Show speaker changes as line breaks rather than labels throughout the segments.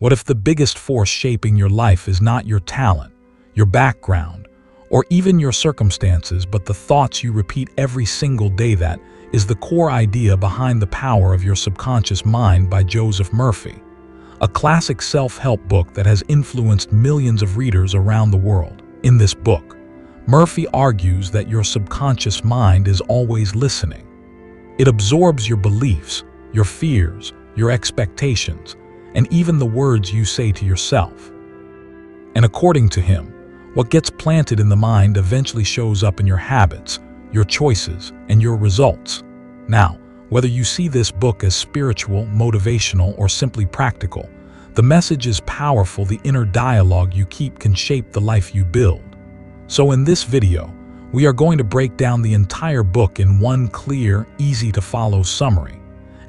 What if the biggest force shaping your life is not your talent, your background, or even your circumstances, but the thoughts you repeat every single day? That is the core idea behind The Power of Your Subconscious Mind by Joseph Murphy, a classic self-help book that has influenced millions of readers around the world. In this book, Murphy argues that your subconscious mind is always listening. It absorbs your beliefs, your fears, your expectations, and even the words you say to yourself. And according to him, what gets planted in the mind eventually shows up in your habits, your choices, and your results. Now, whether you see this book as spiritual, motivational, or simply practical, the message is powerful. The inner dialogue you keep can shape the life you build. So in this video, we are going to break down the entire book in one clear, easy-to-follow summary.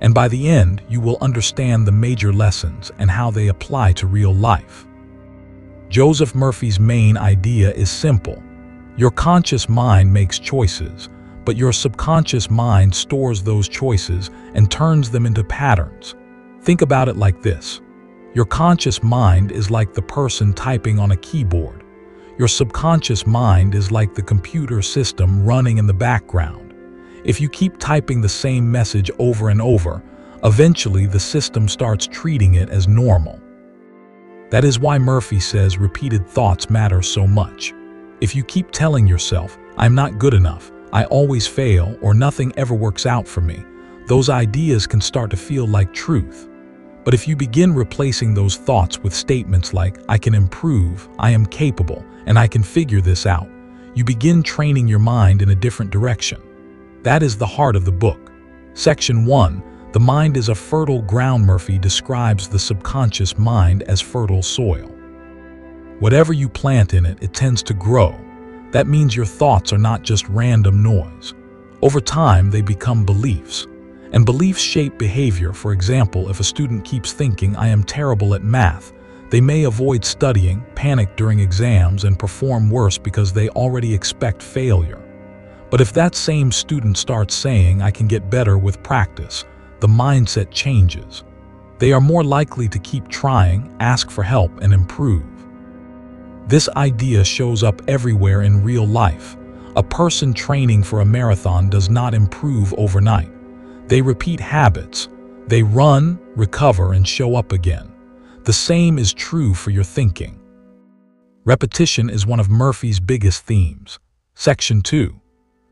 And by the end, you will understand the major lessons and how they apply to real life. Joseph Murphy's main idea is simple. Your conscious mind makes choices, but your subconscious mind stores those choices and turns them into patterns. Think about it like this. Your conscious mind is like the person typing on a keyboard. Your subconscious mind is like the computer system running in the background. If you keep typing the same message over and over, eventually the system starts treating it as normal. That is why Murphy says repeated thoughts matter so much. If you keep telling yourself, "I'm not good enough, I always fail, or nothing ever works out for me," those ideas can start to feel like truth. But if you begin replacing those thoughts with statements like, "I can improve, I am capable, and I can figure this out," you begin training your mind in a different direction. That is the heart of the book. Section 1, The Mind is a Fertile Ground. Murphy describes the subconscious mind as fertile soil. Whatever you plant in it, it tends to grow. That means your thoughts are not just random noise. Over time, they become beliefs. And beliefs shape behavior. For example, if a student keeps thinking, "I am terrible at math," they may avoid studying, panic during exams, and perform worse because they already expect failure. But if that same student starts saying, "I can get better with practice," the mindset changes. They are more likely to keep trying, ask for help, and improve. This idea shows up everywhere in real life. A person training for a marathon does not improve overnight. They repeat habits. They run, recover, and show up again. The same is true for your thinking. Repetition is one of Murphy's biggest themes. Section 2.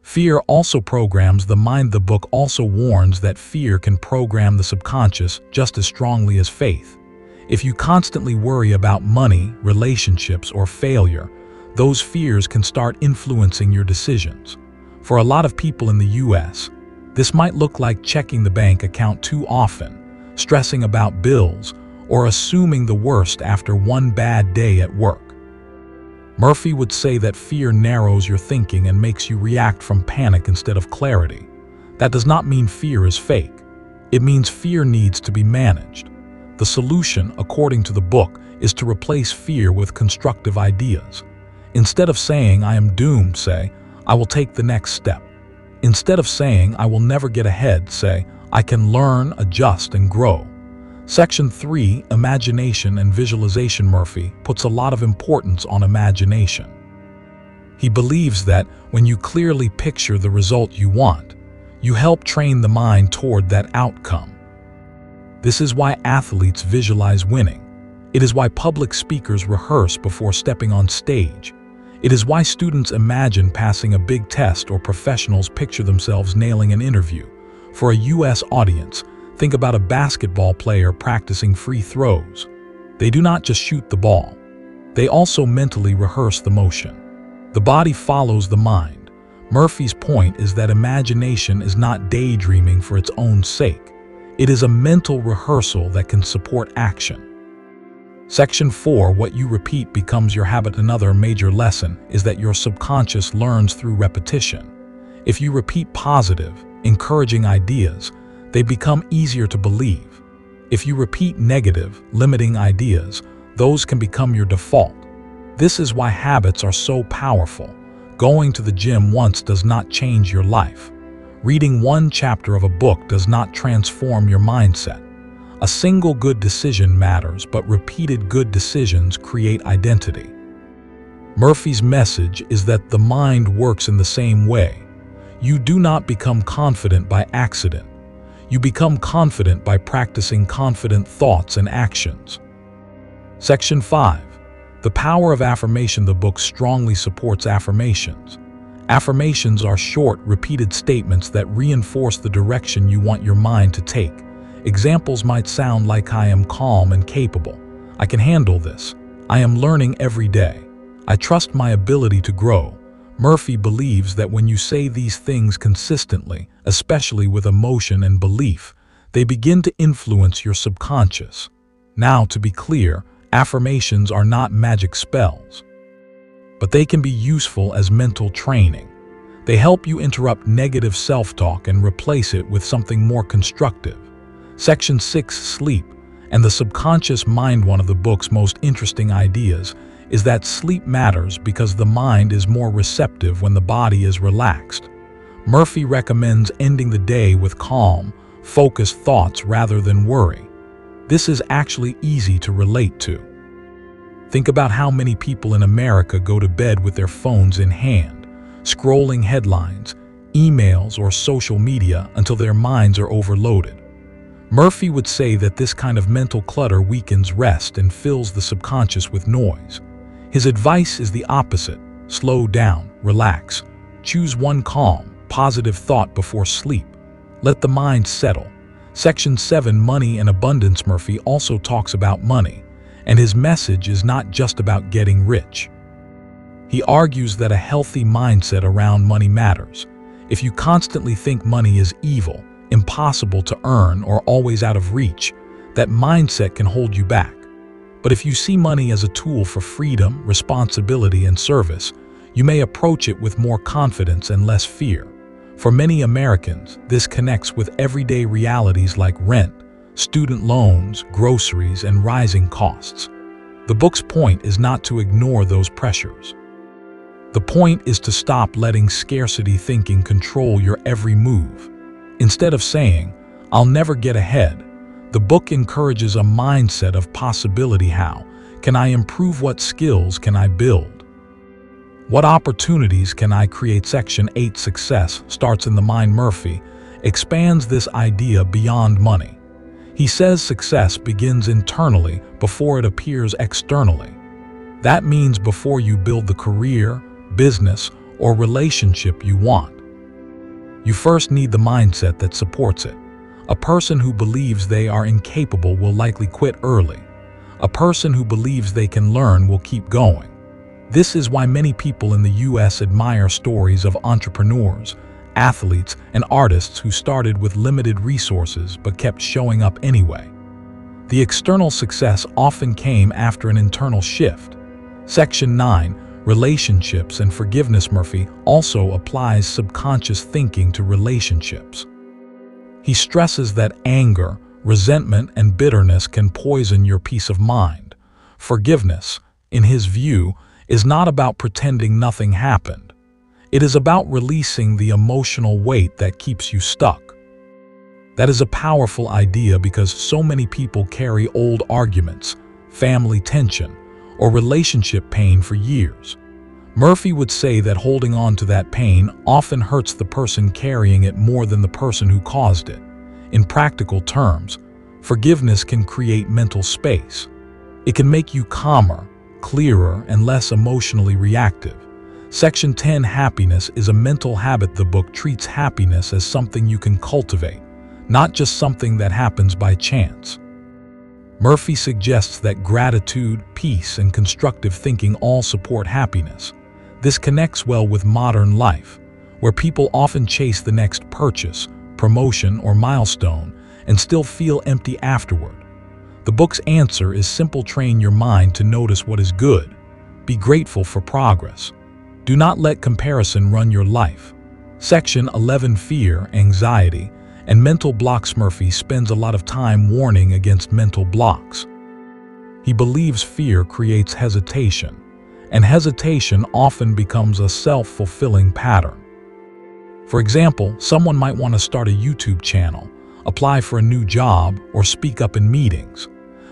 Fear also programs the mind. The book also warns that fear can program the subconscious just as strongly as faith. If you constantly worry about money, relationships, or failure, those fears can start influencing your decisions. For a lot of people in the US, this might look like checking the bank account too often, stressing about bills, or assuming the worst after one bad day at work. Murphy would say that fear narrows your thinking and makes you react from panic instead of clarity. That does not mean fear is fake. It means fear needs to be managed. The solution, according to the book, is to replace fear with constructive ideas. Instead of saying, "I am doomed," say, "I will take the next step." Instead of saying, "I will never get ahead," say, "I can learn, adjust, and grow." Section 3, Imagination and Visualization. Murphy puts a lot of importance on imagination. He believes that when you clearly picture the result you want, you help train the mind toward that outcome. This is why athletes visualize winning. It is why public speakers rehearse before stepping on stage. It is why students imagine passing a big test, or professionals picture themselves nailing an interview. For a US audience, think about a basketball player practicing free throws. They do not just shoot the ball. They also mentally rehearse the motion. The body follows the mind. Murphy's point is that imagination is not daydreaming for its own sake. It is a mental rehearsal that can support action. Section 4, What you repeat becomes your habit. Another major lesson is that your subconscious learns through repetition. If you repeat positive, encouraging ideas, they become easier to believe. If you repeat negative, limiting ideas, those can become your default. This is why habits are so powerful. Going to the gym once does not change your life. Reading one chapter of a book does not transform your mindset. A single good decision matters, but repeated good decisions create identity. Murphy's message is that the mind works in the same way. You do not become confident by accident. You become confident by practicing confident thoughts and actions. Section 5. The Power of Affirmation. The book strongly supports affirmations. Affirmations are short, repeated statements that reinforce the direction you want your mind to take. Examples might sound like, I am calm and capable. I can handle this. I am learning every day. I trust my ability to grow. Murphy believes that when you say these things consistently, especially with emotion and belief, they begin to influence your subconscious. Now, to be clear, affirmations are not magic spells, but they can be useful as mental training. They help you interrupt negative self-talk and replace it with something more constructive. Section 6, Sleep and the Subconscious Mind. One of the book's most interesting ideas is that sleep matters because the mind is more receptive when the body is relaxed. Murphy recommends ending the day with calm, focused thoughts rather than worry. This is actually easy to relate to. Think about how many people in America go to bed with their phones in hand, scrolling headlines, emails, or social media until their minds are overloaded. Murphy would say that this kind of mental clutter weakens rest and fills the subconscious with noise. His advice is the opposite. Slow down, relax. Choose one calm, positive thought before sleep. Let the mind settle. Section 7, Money and Abundance. Murphy also talks about money, and his message is not just about getting rich. He argues that a healthy mindset around money matters. If you constantly think money is evil, impossible to earn, or always out of reach, that mindset can hold you back. But if you see money as a tool for freedom, responsibility, and service, you may approach it with more confidence and less fear. For many Americans, this connects with everyday realities like rent, student loans, groceries, and rising costs. The book's point is not to ignore those pressures. The point is to stop letting scarcity thinking control your every move. Instead of saying, "I'll never get ahead," the book encourages a mindset of possibility. How can I improve? What skills can I build? What opportunities can I create? Section 8, Success starts in the mind. Murphy expands this idea beyond money. He says success begins internally before it appears externally. That means before you build the career, business, or relationship you want, you first need the mindset that supports it. A person who believes they are incapable will likely quit early. A person who believes they can learn will keep going. This is why many people in the US admire stories of entrepreneurs, athletes, and artists who started with limited resources but kept showing up anyway. The external success often came after an internal shift. Section 9, Relationships and Forgiveness. Murphy also applies subconscious thinking to relationships. He stresses that anger, resentment, and bitterness can poison your peace of mind. Forgiveness, in his view, is not about pretending nothing happened. It is about releasing the emotional weight that keeps you stuck. That is a powerful idea because so many people carry old arguments, family tension, or relationship pain for years. Murphy would say that holding on to that pain often hurts the person carrying it more than the person who caused it. In practical terms, forgiveness can create mental space. It can make you calmer, clearer, and less emotionally reactive. Section 10, Happiness is a mental habit. The book treats happiness as something you can cultivate, not just something that happens by chance. Murphy suggests that gratitude, peace, and constructive thinking all support happiness. This connects well with modern life, where people often chase the next purchase, promotion, or milestone and still feel empty afterward. The book's answer is simple: train your mind to notice what is good. Be grateful for progress. Do not let comparison run your life. Section 11, Fear, Anxiety, and Mental Blocks. Murphy spends a lot of time warning against mental blocks. He believes fear creates hesitation, and hesitation often becomes a self-fulfilling pattern. For example, someone might want to start a YouTube channel, apply for a new job, or speak up in meetings.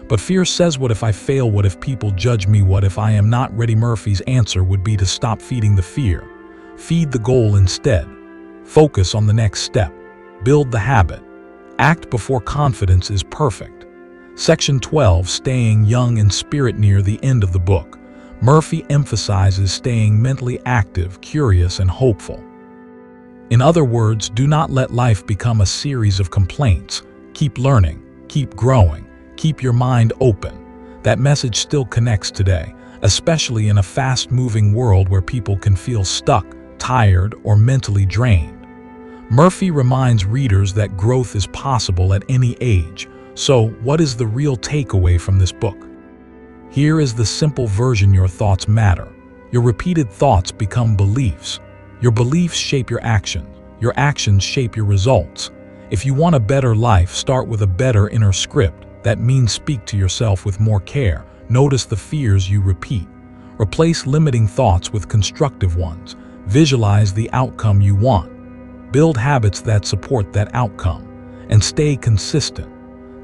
But fear says, what if I fail? What if people judge me? What if I am not ready? Murphy's answer would be to stop feeding the fear. Feed the goal instead. Focus on the next step. Build the habit. Act before confidence is perfect. Section 12, Staying Young in Spirit. Near the end of the book, Murphy emphasizes staying mentally active, curious, and hopeful. In other words, do not let life become a series of complaints. Keep learning, keep growing, keep your mind open. That message still connects today, especially in a fast-moving world where people can feel stuck, tired, or mentally drained. Murphy reminds readers that growth is possible at any age. So, what is the real takeaway from this book? Here is the simple version: your thoughts matter. Your repeated thoughts become beliefs. Your beliefs shape your actions shape your results. If you want a better life, start with a better inner script. That means speak to yourself with more care. Notice the fears you repeat. Replace limiting thoughts with constructive ones. Visualize the outcome you want. Build habits that support that outcome. And stay consistent.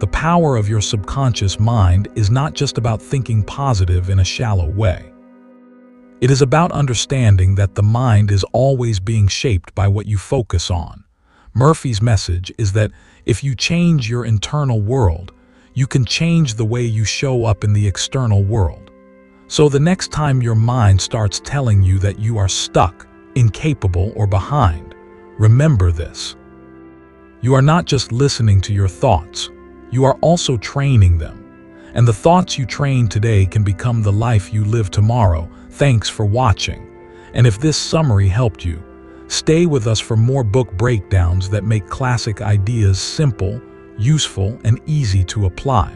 The power of your subconscious mind is not just about thinking positive in a shallow way. It is about understanding that the mind is always being shaped by what you focus on. Murphy's message is that if you change your internal world, you can change the way you show up in the external world. So the next time your mind starts telling you that you are stuck, incapable, or behind, remember this. You are not just listening to your thoughts. You are also training them. And the thoughts you train today can become the life you live tomorrow. Thanks for watching. And if this summary helped you, stay with us for more book breakdowns that make classic ideas simple, useful, and easy to apply.